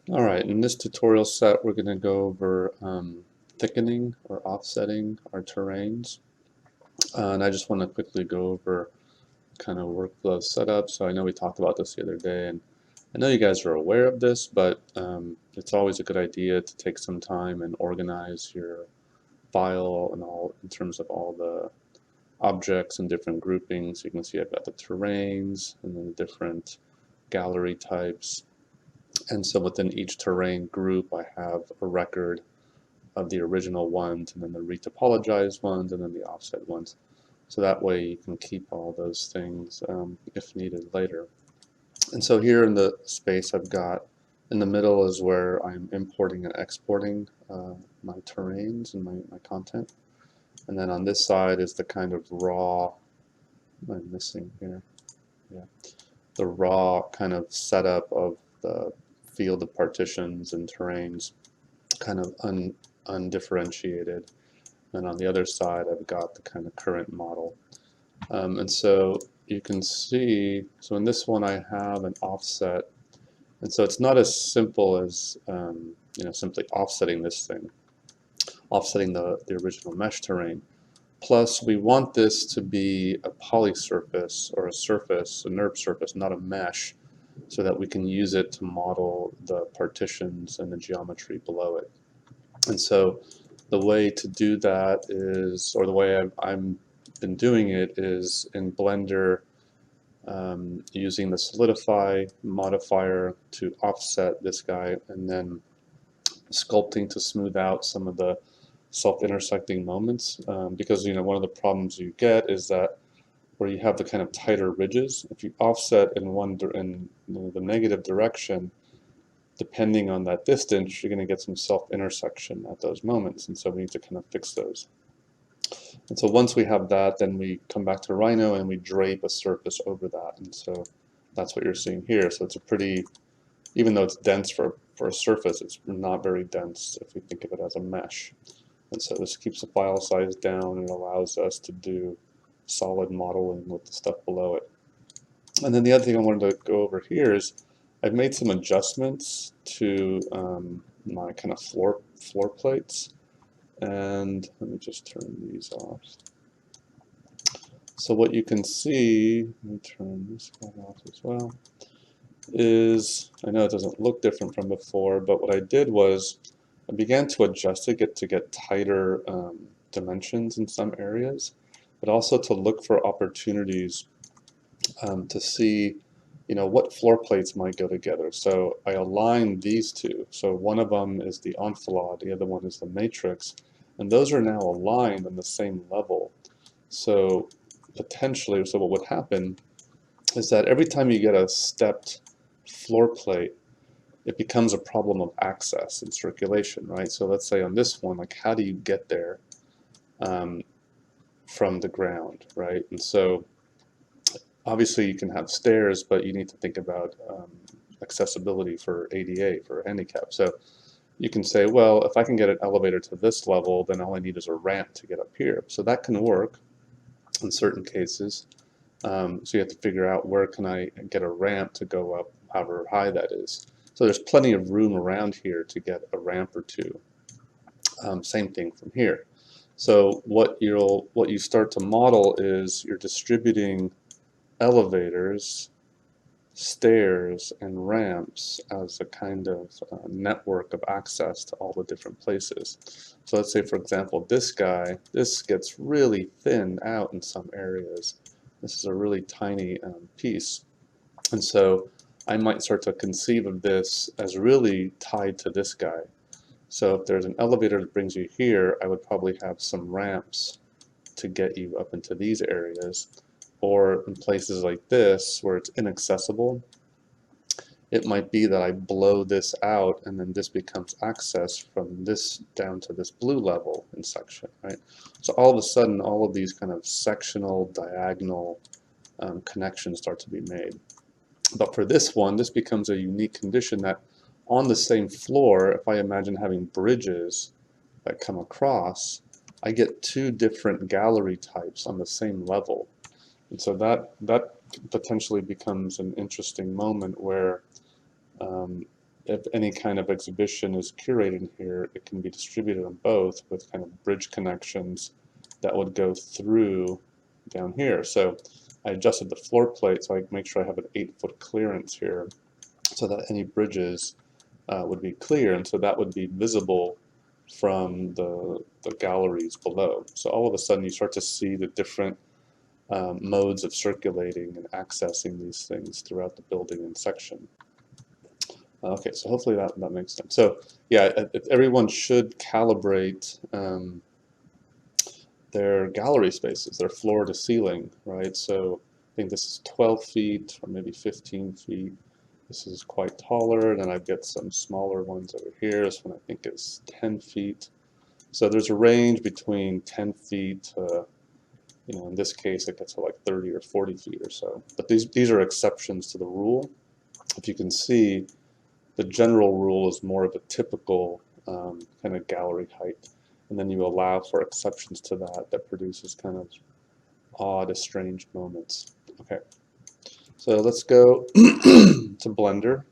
Alright, in this tutorial set we're going to go over thickening or offsetting our terrains. And I just want to quickly go over kind of workflow setup. So I know we talked about this the other day, and I know you guys are aware of this, but it's always a good idea to take some time and organize your file and all in terms of all the objects and different groupings. You can see I've got the terrains and then the different gallery types. And so within each terrain group, I have a record of the original ones, and then the retopologized ones, and then the offset ones. So that way you can keep all those things if needed later. And so here in the space I've got, in the middle is where I'm importing and exporting my terrains and my content. And then on this side is the kind of raw, what am I missing here? Yeah, the raw kind of setup of the field of partitions and terrains, kind of undifferentiated. And on the other side, I've got the kind of current model. And so you can see, so in this one I have an offset. And so it's not as simple as simply offsetting this thing, offsetting the original mesh terrain. Plus, we want this to be a polysurface or a surface, a NURB surface, not a mesh, so that we can use it to model the partitions and the geometry below it. And so the way to do that is, or the way I've been doing it is in Blender, using the solidify modifier to offset this guy, and then sculpting to smooth out some of the self-intersecting moments, because one of the problems you get is that where you have the kind of tighter ridges, if you offset in the negative direction, depending on that distance, you're going to get some self-intersection at those moments, and so we need to kind of fix those. And so once we have that, then we come back to Rhino and we drape a surface over that, and so that's what you're seeing here. So it's a pretty, even though it's dense for a surface, it's not very dense if we think of it as a mesh. And so this keeps the file size down and allows us to do solid modeling with the stuff below it. And then the other thing I wanted to go over here is I've made some adjustments to my kind of floor plates. And let me just turn these off. So what you can see, let me turn this guy off as well, is, I know it doesn't look different from before, but what I did was I began to adjust it to get tighter dimensions in some areas, but also to look for opportunities to see what floor plates might go together. So I aligned these two. So one of them is the enfilade, the other one is the matrix, and those are now aligned on the same level. So potentially, so what would happen is that every time you get a stepped floor plate, it becomes a problem of access and circulation, right? So let's say on this one, like how do you get there from the ground, right? And so obviously you can have stairs, but you need to think about accessibility for ADA, for handicap. So you can say, well, if I can get an elevator to this level, then all I need is a ramp to get up here. So that can work in certain cases. So you have to figure out where can I get a ramp to go up, however high that is. So there's plenty of room around here to get a ramp or two. Same thing from here. So what you start to model is you're distributing elevators, stairs, and ramps as a kind of network of access to all the different places. So let's say, for example, this gets really thinned out in some areas. This is a really tiny piece. And so I might start to conceive of this as really tied to this guy. So if there's an elevator that brings you here, I would probably have some ramps to get you up into these areas. Or in places like this where it's inaccessible, it might be that I blow this out and then this becomes access from this down to this blue level in section, right? So all of a sudden, all of these kind of sectional, diagonal connections start to be made. But for this one, this becomes a unique condition that on the same floor, if I imagine having bridges that come across, I get two different gallery types on the same level. And so that potentially becomes an interesting moment where if any kind of exhibition is curated here, it can be distributed on both with kind of bridge connections that would go through down here. So I adjusted the floor plate so I make sure I have an 8-foot clearance here so that any bridges would be clear, and so that would be visible from the galleries below. So all of a sudden you start to see the different modes of circulating and accessing these things throughout the building and section. Okay, so hopefully that makes sense. So yeah, everyone should calibrate their gallery spaces, their floor to ceiling, right? So I think this is 12 feet or maybe 15 feet. This is quite taller, and then I've got some smaller ones over here. This one I think is 10 feet. So there's a range between 10 feet to, in this case it gets to like 30 or 40 feet or so. But these are exceptions to the rule. If you can see, the general rule is more of a typical kind of gallery height, and then you allow for exceptions to that produces kind of odd, estranged moments. Okay, so let's go to Blender.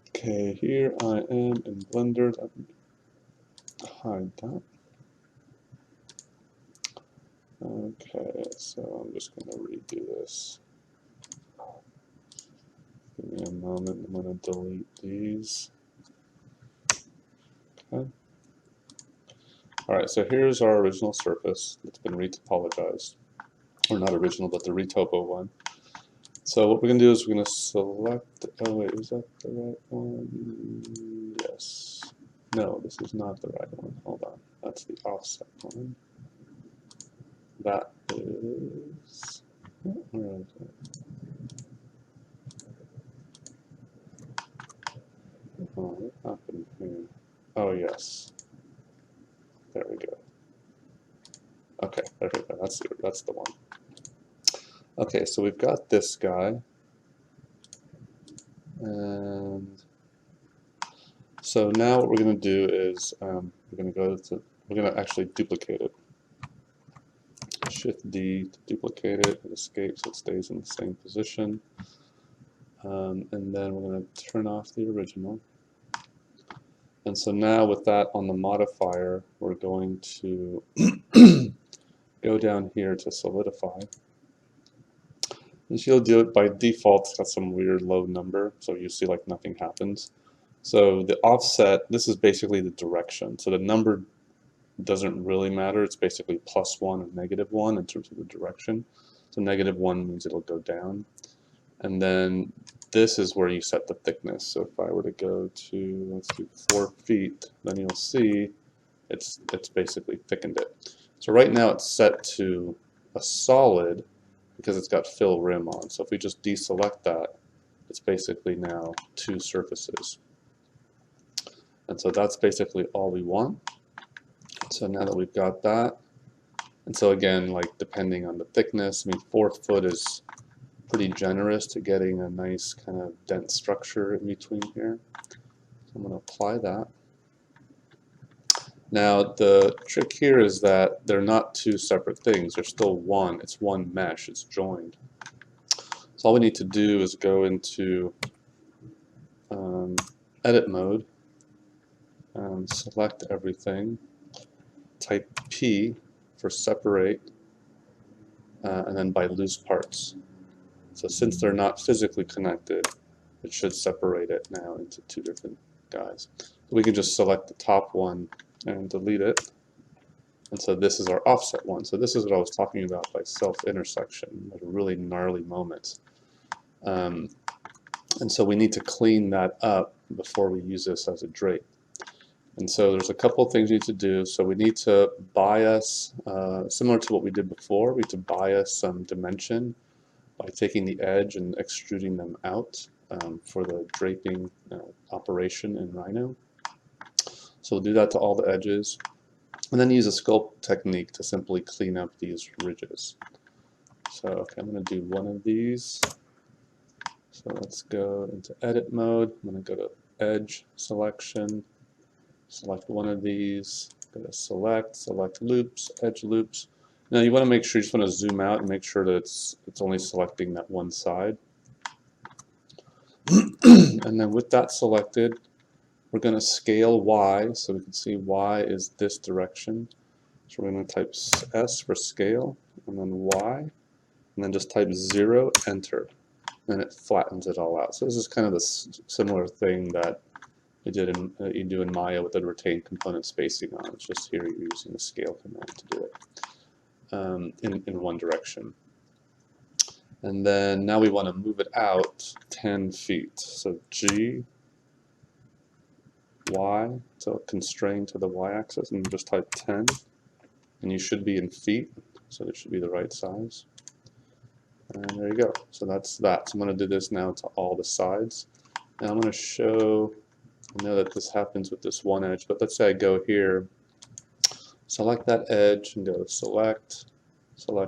Okay, here I am in Blender. Hide that. Okay, so I'm just going to redo this. Give me a moment. I'm going to delete these. Okay. All right, so here's our original surface that's been retopologized. Or not original, but the retopo one. So what we're going to do is we're going to select, oh wait, is that the right one? Yes. No, this is not the right one. Hold on. That's the offset one. That is, where is it? Oh, what happened here? Oh, yes. There we go. Okay, there we go. That's the one. Okay, so we've got this guy. And so now what we're going to do is we're going to actually duplicate it. Shift D to duplicate it, escape so it stays in the same position. And then we're going to turn off the original. And so now with that on the modifier, we're going to go down here to solidify. And she'll do it by default. It's got some weird low number, so you see like nothing happens. So the offset, this is basically the direction. So the number doesn't really matter. It's basically +1 and -1 in terms of the direction. So -1 means it'll go down. And then this is where you set the thickness. So if I were to go to, let's do 4 feet, then you'll see it's basically thickened it. So right now it's set to a solid because it's got fill rim on. So if we just deselect that, it's basically now 2 surfaces. And so that's basically all we want. So now that we've got that, and so again, like depending on the thickness, I mean 4 foot is pretty generous to getting a nice kind of dense structure in between here. So I'm going to apply that. Now the trick here is that they're not 2 separate things, they're still one. It's one mesh, it's joined. So all we need to do is go into edit mode and select everything, type P for separate, and then by loose parts. So since they're not physically connected, it should separate it now into 2 different guys. So we can just select the top one and delete it. And so this is our offset one. So this is what I was talking about by self-intersection, like really gnarly moments. And so we need to clean that up before we use this as a drape. And so there's a couple of things we need to do. So we need to bias, similar to what we did before, we need to bias some dimension by taking the edge and extruding them out for the draping operation in Rhino. So we'll do that to all the edges, and then use a sculpt technique to simply clean up these ridges. So okay, I'm going to do one of these. So let's go into edit mode. I'm going to go to edge selection, select one of these, go to select loops, edge loops. Now you want to make sure, you just want to zoom out and make sure that it's only selecting that one side. And then with that selected, we're going to scale Y, so we can see Y is this direction. So we're going to type S for scale, and then Y, and then just type 0, enter, and it flattens it all out. So this is kind of the similar thing that you do in Maya with the retained component spacing on. It's just here you're using the scale command to do it in one direction. And then now we want to move it out 10 feet. So G, Y, so constrain to the Y-axis, and just type 10. And you should be in feet, so it should be the right size. And there you go. So that's that. So I'm going to do this now to all the sides. And I'm going to show, I know that this happens with this one edge, but let's say I go here, select that edge, and go select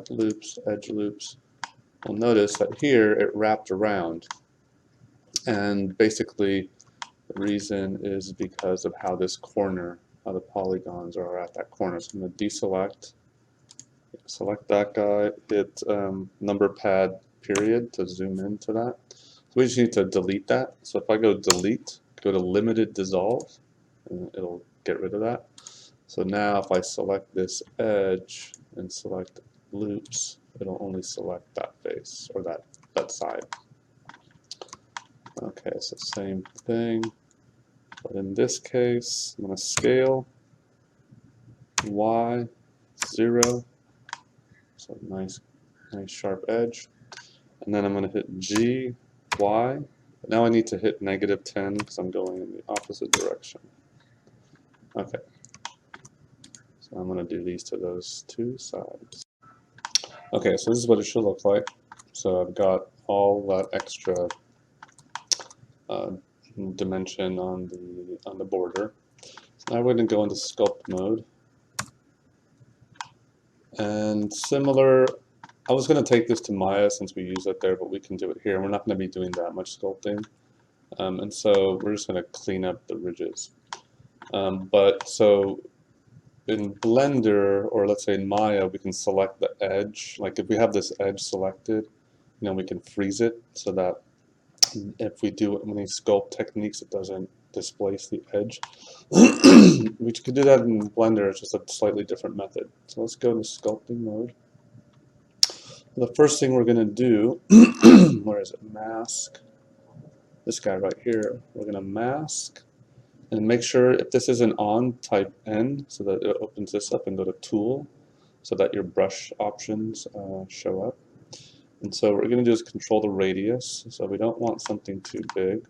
loops, edge loops. Well, notice that here it wrapped around. And basically, the reason is because of how this corner, how the polygons are at that corner. So I'm going to deselect, select that guy, hit number pad period to zoom into that. So we just need to delete that. So if I go delete, go to limited dissolve, and it'll get rid of that. So now if I select this edge and select loops, it'll only select that face, or that side. Okay, so same thing. But in this case, I'm going to scale Y 0, so nice sharp edge, and then I'm going to hit G, Y. Now I need to hit -10 because I'm going in the opposite direction. Okay, so I'm going to do these to those two sides. Okay, so this is what it should look like. So I've got all that extra dimension on the border. So now we're going to go into sculpt mode. And similar, I was going to take this to Maya since we use it there, but we can do it here. We're not going to be doing that much sculpting. And so we're just going to clean up the ridges. But so in Blender, or let's say in Maya, we can select the edge. Like if we have this edge selected, we can freeze it so that if we do any sculpt techniques, it doesn't displace the edge. We could do that in Blender, it's just a slightly different method. So let's go to sculpting mode. The first thing we're going to do, where is it, mask, this guy right here, we're going to mask, and make sure if this isn't on, type N so that it opens this up, and go to tool so that your brush options show up. And so what we're going to do is control the radius, so we don't want something too big.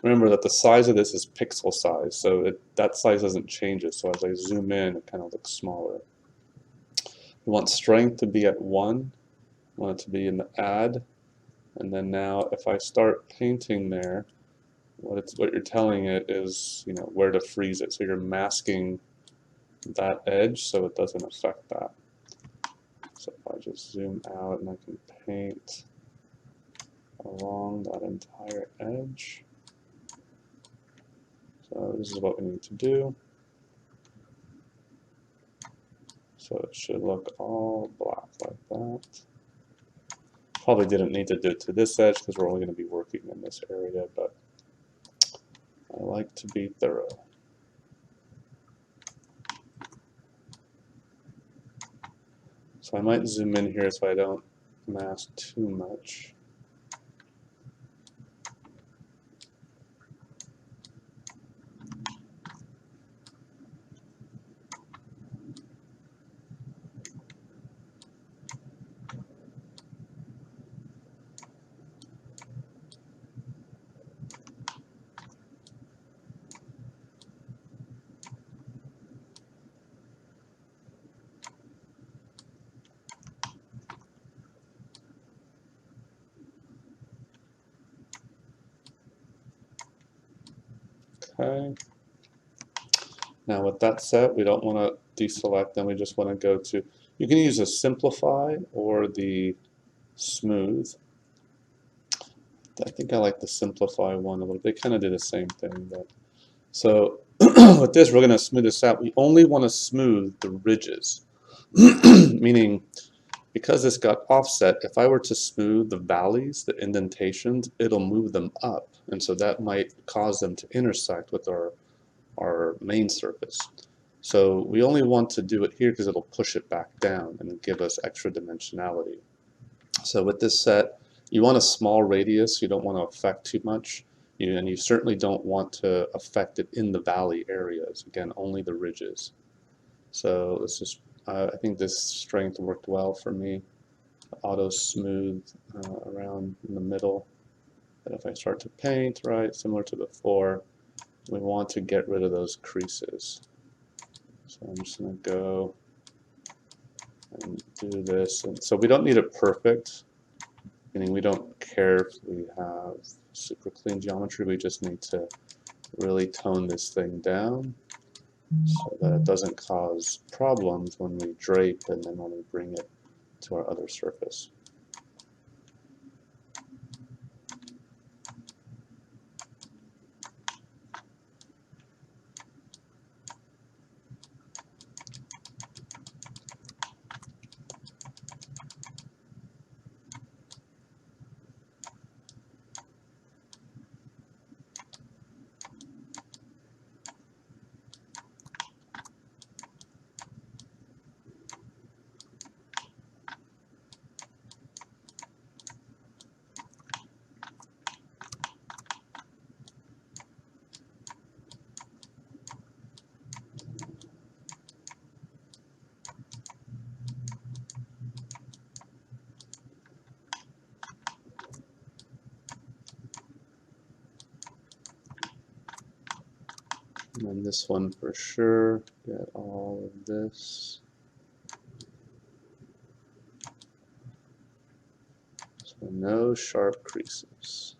Remember that the size of this is pixel size, so that size doesn't change it, so as I zoom in, it kind of looks smaller. We want strength to be at 1, I want it to be in the add, and then now if I start painting there, what you're telling it is where to freeze it, so you're masking that edge so it doesn't affect that. So if I just zoom out and I can paint along that entire edge. So this is what we need to do. So it should look all black like that. Probably didn't need to do it to this edge because we're only going to be working in this area, but I like to be thorough. So I might zoom in here so I don't mask too much. Okay. Now with that set, we don't want to deselect, then we just want to go to, you can use a simplify or the smooth. I think I like the simplify one a little. They kind of do the same thing. But so with this, we're going to smooth this out. We only want to smooth the ridges. Meaning, because this got offset, if I were to smooth the valleys, the indentations, it'll move them up. And so that might cause them to intersect with our main surface. So we only want to do it here because it'll push it back down and give us extra dimensionality. So with this set, you want a small radius, you don't want to affect too much, and you certainly don't want to affect it in the valley areas. Again, only the ridges. So let's just, I think this strength worked well for me. Auto smooth around in the middle. But if I start to paint, right, similar to before, we want to get rid of those creases. So I'm just going to go and do this. And so we don't need it perfect, meaning we don't care if we have super clean geometry. We just need to really tone this thing down so that it doesn't cause problems when we drape and then when we bring it to our other surface. And then this one for sure, get all of this. So no sharp creases.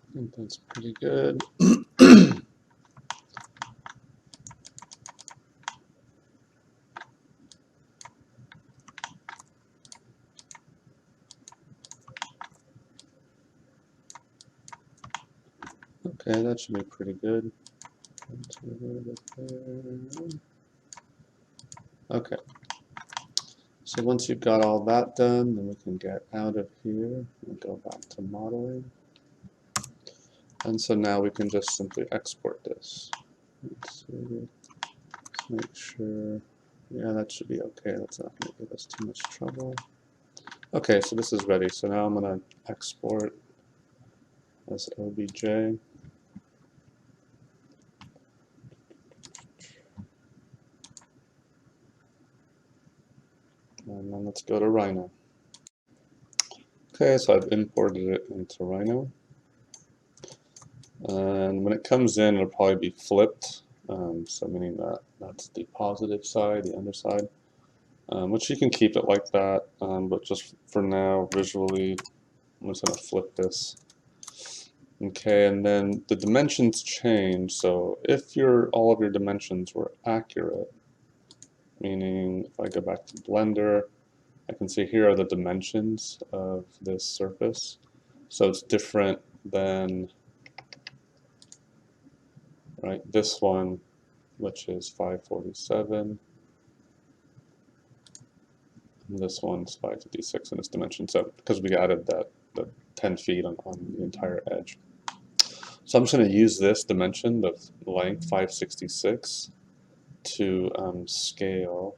I think that's pretty good. Okay, that should be pretty good. Okay, so once you've got all that done, then we can get out of here and go back to modeling. And so now we can just simply export this. Let's see. Let's make sure. Yeah, that should be okay. That's not going to give us too much trouble. Okay, so this is ready. So now I'm going to export as OBJ. And then let's go to Rhino. Okay, so I've imported it into Rhino. And when it comes in, it'll probably be flipped. So meaning that that's the positive side, the underside. Which you can keep it like that, but just for now, visually, I'm just going to flip this. Okay, and then the dimensions change. So if all of your dimensions were accurate, meaning if I go back to Blender, I can see here are the dimensions of this surface. So it's different than, right, this one, which is 547. And this one's 556 in its dimension. So because we added that the 10 feet on the entire edge. So I'm just going to use this dimension, the length 566, to scale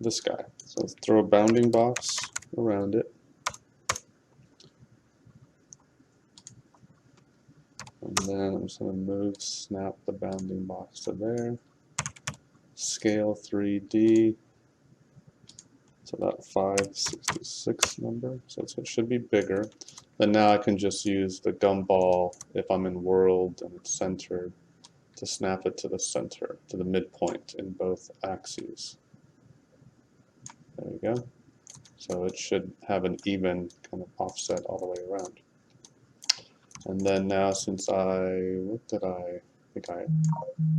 this guy. So let's throw a bounding box around it. And then I'm just going to snap the bounding box to there. Scale 3D. So that 566 number. So it should be bigger. Then now I can just use the gumball if I'm in world and it's centered to snap it to the center, to the midpoint in both axes. There we go. So it should have an even kind of offset all the way around. And then now since I think I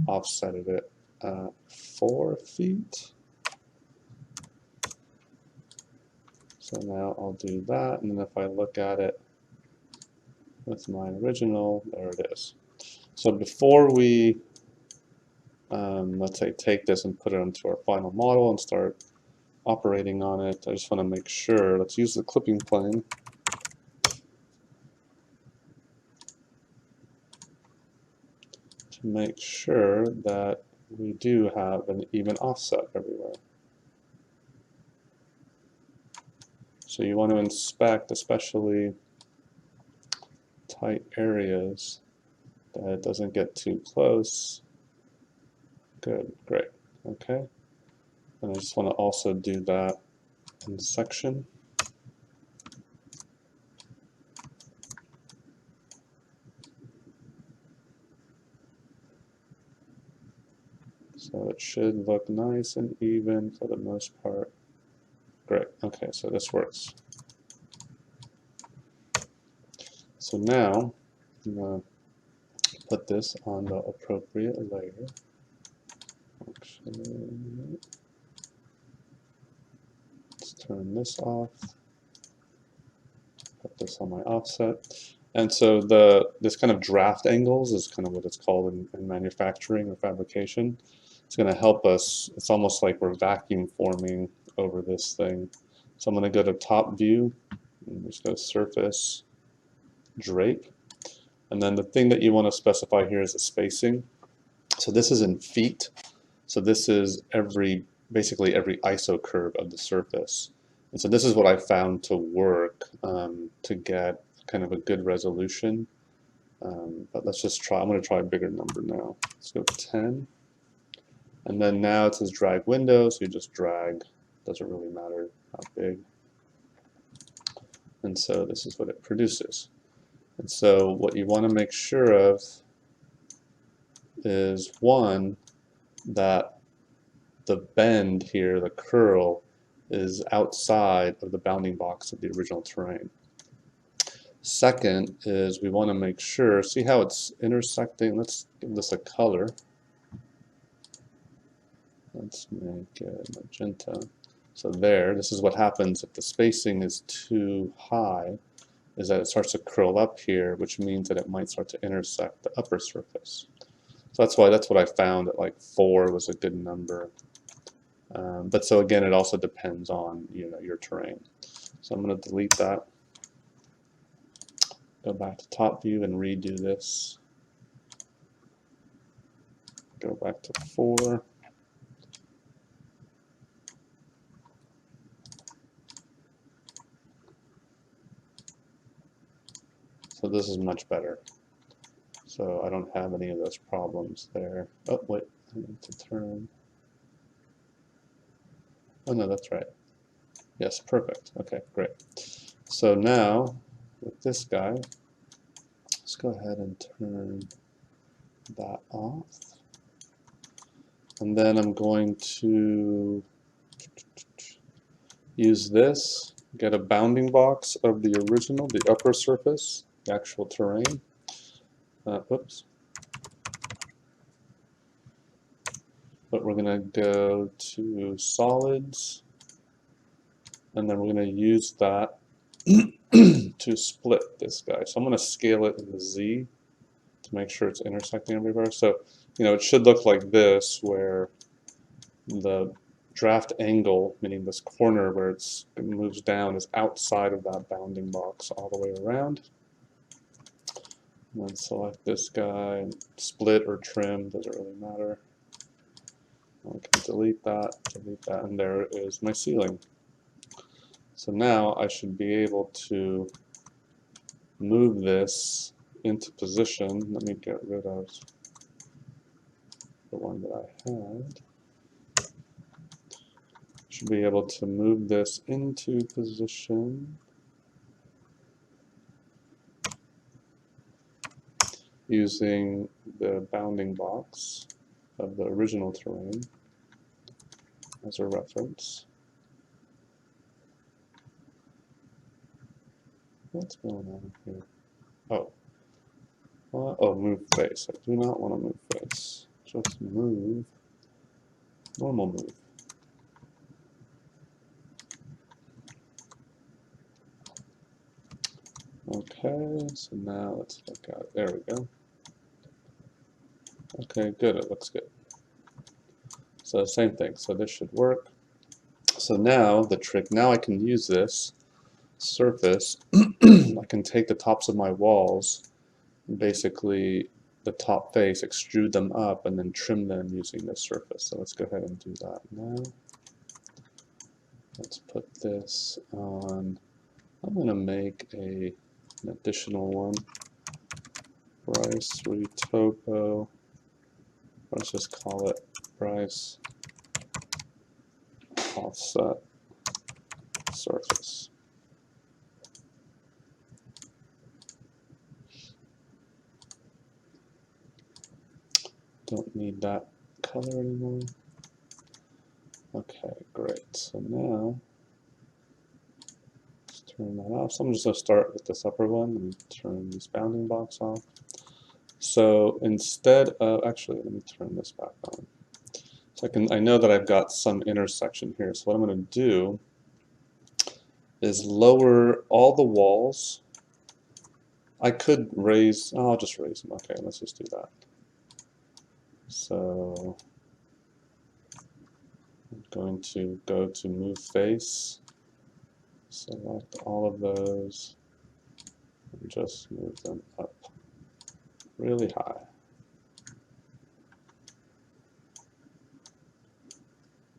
offsetted it at 4 feet. So now I'll do that, and then if I look at it with my original, there it is. So before we, let's say, take this and put it into our final model and start operating on it, I just want to make sure, let's use the clipping plane. To make sure that we do have an even offset everywhere. So you want to inspect especially tight areas that it doesn't get too close. Good, great, okay. And I just want to also do that in section. So it should look nice and even for the most part. Great, okay, so this works. So now I'm going to put this on the appropriate layer. Actually, let's turn this off. Put this on my offset. And so this kind of draft angles is kind of what it's called in manufacturing or fabrication. It's going to help us. It's almost like we're vacuum forming over this thing. So I'm going to go to top view, and just go surface, drape. And then the thing that you want to specify here is the spacing. So this is in feet. So this is basically every ISO curve of the surface. And so this is what I found to work to get kind of a good resolution. But let's just try, I'm going to try a bigger number now. Let's go 10. And then now it says drag window, so you just drag, doesn't really matter how big. And so this is what it produces. And so what you want to make sure of is, one, that the bend here, the curl, is outside of the bounding box of the original terrain. Second is we want to make sure, see how it's intersecting, let's give this a color. Let's make it magenta. So there, this is what happens if the spacing is too high, is that it starts to curl up here, which means that it might start to intersect the upper surface. So that's what I found, that like 4 was a good number. But so again, it also depends on your terrain. So I'm going to delete that. Go back to top view and redo this. Go back to 4. So this is much better. So I don't have any of those problems there. Oh, wait, I need to turn. Oh, no, that's right. Yes, perfect. Okay, great. So now, with this guy, let's go ahead and turn that off. And then I'm going to use this, get a bounding box of the original, the upper surface, the actual terrain. Oops. But we're going to go to solids, and then we're going to use that to split this guy. So I'm going to scale it in the Z to make sure it's intersecting everywhere. So, it should look like this, where the draft angle, meaning this corner where it moves down, is outside of that bounding box all the way around. And then select this guy, and split or trim, doesn't really matter. I can delete that, and there is my ceiling. So now I should be able to move this into position. Let me get rid of the one that I had. Should be able to move this into position using the bounding box of the original terrain as a reference. What's going on here? Oh, move face. I do not want to move face. Just move, normal move. Okay, so now let's look at, there we go. Okay, good, it looks good. So same thing, so this should work. So now the trick, now I can use this surface, I can take the tops of my walls, and basically the top face, extrude them up, and then trim them using this surface. So let's go ahead and do that now. Let's put this on, I'm going to make an additional one. Bryce retopo, let's just call it Bryce offset surface. Don't need that color anymore. Okay, great. So now let's turn that off. So I'm just going to start with this upper one and turn this bounding box off. So instead of, actually, let me turn this back on. So I know that I've got some intersection here. So what I'm going to do is lower all the walls. I could raise, oh, I'll just raise them. Okay, let's just do that. So I'm going to go to move face, select all of those, and just move them up really high.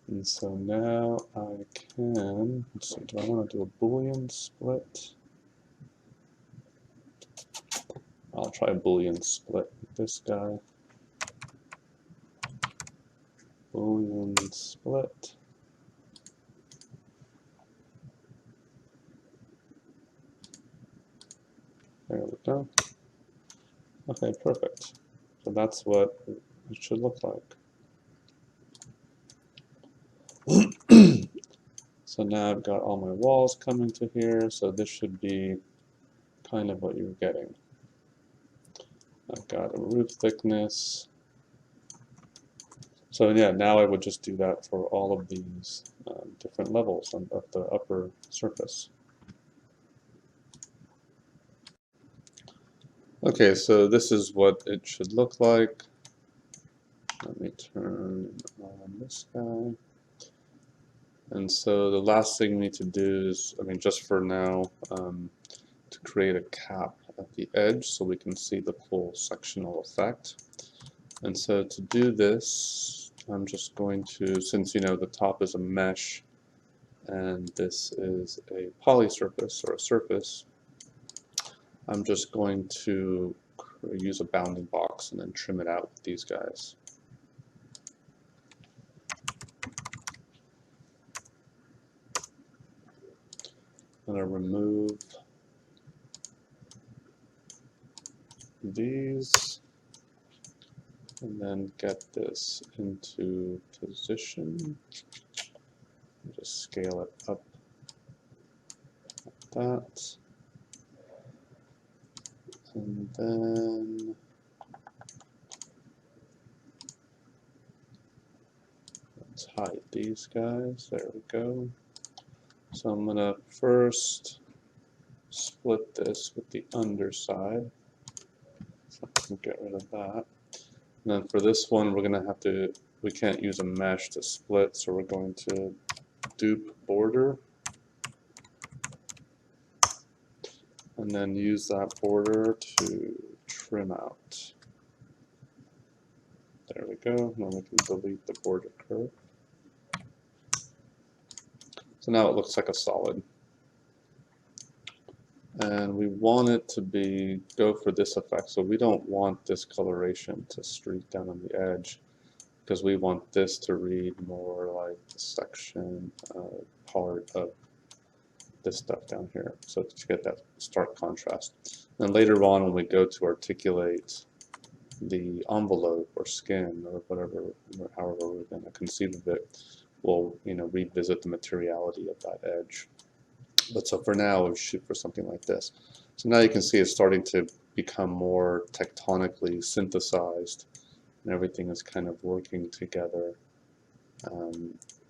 And so now I can, let's see, do I want to do a Boolean split? I'll try a Boolean split with this guy. Boolean split. There we go. Okay, perfect. So that's what it should look like. So now I've got all my walls coming to here, so this should be kind of what you're getting. I've got a roof thickness. So yeah, now I would just do that for all of these different levels of the upper surface. Okay, so this is what it should look like. Let me turn on this guy. And so the last thing we need to do is, I mean, just for now, to create a cap at the edge so we can see the full sectional effect. And so to do this, I'm just going to, since the top is a mesh and this is a poly surface or a surface, I'm just going to use a bounding box and then trim it out with these guys. I'm going to remove these and then get this into position. Just scale it up like that. And then let's hide these guys. There we go. So I'm going to first split this with the underside. So I can get rid of that. And then for this one, we're going to have to, we can't use a mesh to split, so we're going to dupe border. And then use that border to trim out. There we go. Now we can delete the border curve. So now it looks like a solid. And we want it to be, go for this effect. So we don't want this coloration to streak down on the edge, because we want this to read more like the section part of this stuff down here. So to get that stark contrast. And later on, when we go to articulate the envelope or skin or whatever, or however we're going to conceive of it, we'll revisit the materiality of that edge. But so for now, we'll shoot for something like this. So now you can see it's starting to become more tectonically synthesized, and everything is kind of working together.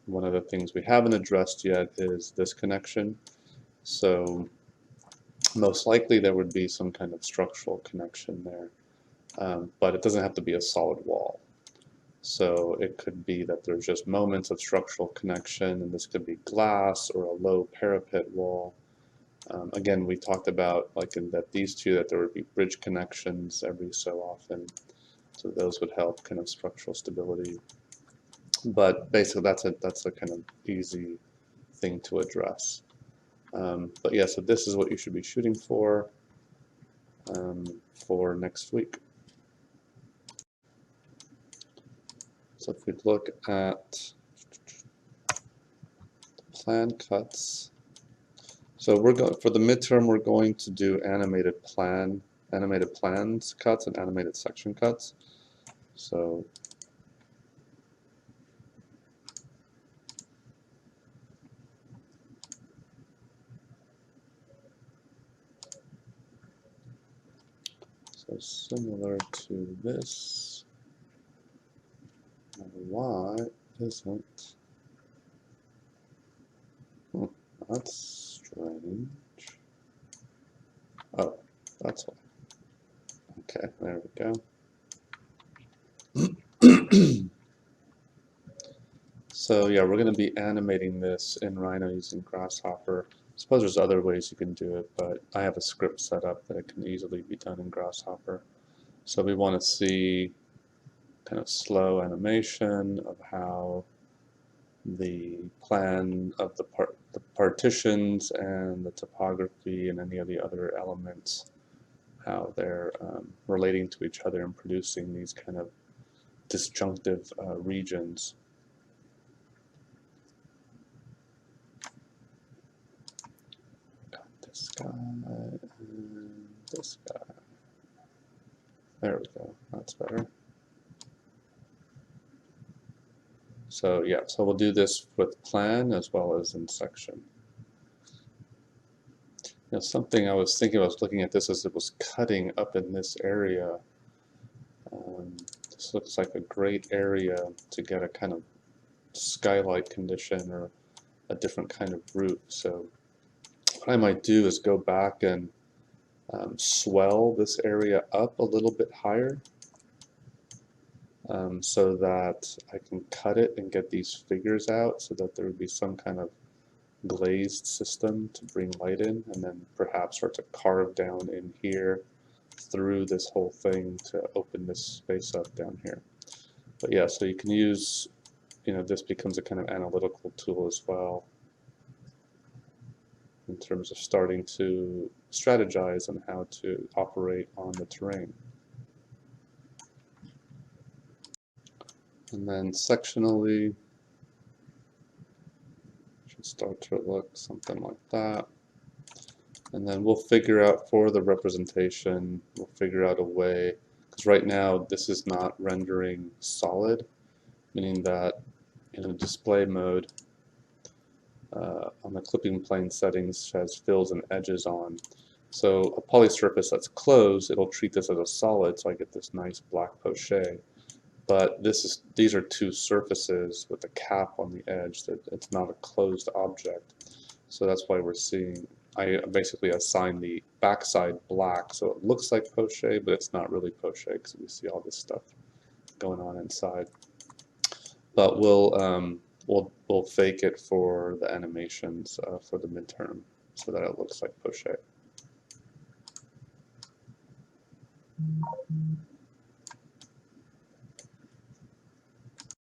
One of the things we haven't addressed yet is this connection. So most likely there would be some kind of structural connection there. But it doesn't have to be a solid wall. So it could be that there's just moments of structural connection, and this could be glass or a low parapet wall. Again, we talked about, like in that these two, that there would be bridge connections every so often. So those would help kind of structural stability. But basically that's a kind of easy thing to address. But yeah, so this is what you should be shooting for next week. So if we look at the plan cuts, so we're going for the midterm, we're going to do animated plans cuts and animated section cuts. So similar to this. Why isn't? That's strange. Oh, that's why. Okay, there we go. So yeah, we're going to be animating this in Rhino using Grasshopper. I suppose there's other ways you can do it, but I have a script set up that it can easily be done in Grasshopper. So we want to see kind of slow animation of how the plan of the partitions and the topography and any of the other elements, how they're relating to each other and producing these kind of disjunctive regions. Got this guy and this guy. There we go, that's better. So yeah, so we'll do this with plan as well as in section. Something I was thinking, I was looking at this as it was cutting up in this area. This looks like a great area to get a kind of skylight condition or a different kind of roof. So what I might do is go back and swell this area up a little bit higher, so that I can cut it and get these figures out so that there would be some kind of glazed system to bring light in, and then perhaps start to carve down in here through this whole thing to open this space up down here. But yeah, so you can use, this becomes a kind of analytical tool as well in terms of starting to strategize on how to operate on the terrain. And then sectionally, should start to look something like that. And then we'll figure out for the representation, we'll figure out a way, because right now this is not rendering solid, meaning that in display mode, on the clipping plane settings has fills and edges on. So a poly surface that's closed, it'll treat this as a solid, so I get this nice black poché. But these are two surfaces with a cap on the edge. That it's not a closed object. So that's why we're seeing, I basically assign the backside black, so it looks like poché, but it's not really poché because we see all this stuff going on inside. But we'll fake it for the animations for the midterm so that it looks like poché.